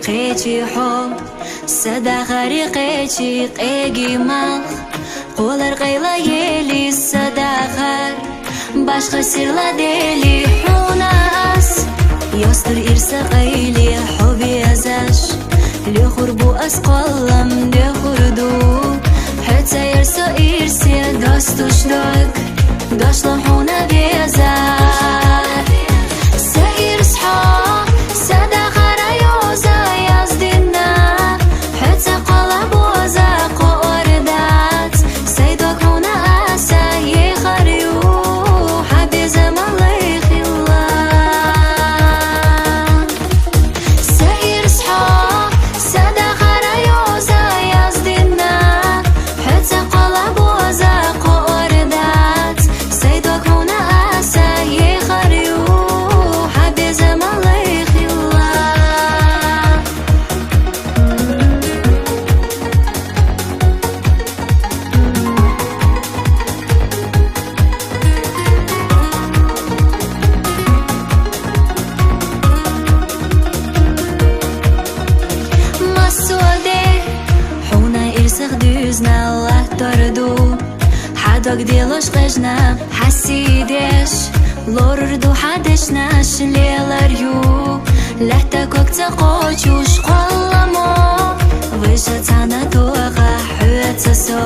قيتي حب سدا غريقتي قيقي مخ قولر قيلا يلي سدا خر باش خسرلا ديلي حوناس يصدر إرسا قيلي حبي أزاش لي خربو أسقلم دي خردو حتى يرسا إرسي داستوش داك داش لحونا بيزار ساير صحاب سدا خرايوزا يزدنا حتى قلب وزاق وردات سيدوك هنا أسا يخريو حبي زمان ليخ الله ساير صحاب سدا خرايوزا يزدنا حتى قلب وزاق وردات سيدوك هنا أسا يخريو حبي زمان ليخ الله مسودي حونا إرسخ دوزنا الله تردو حداك ديلوش قجنا حسيدش لوردو حدشناش ليلر يو لحتا كوكتا قوچوش قلمو ويشا تانا توغا حوتا سو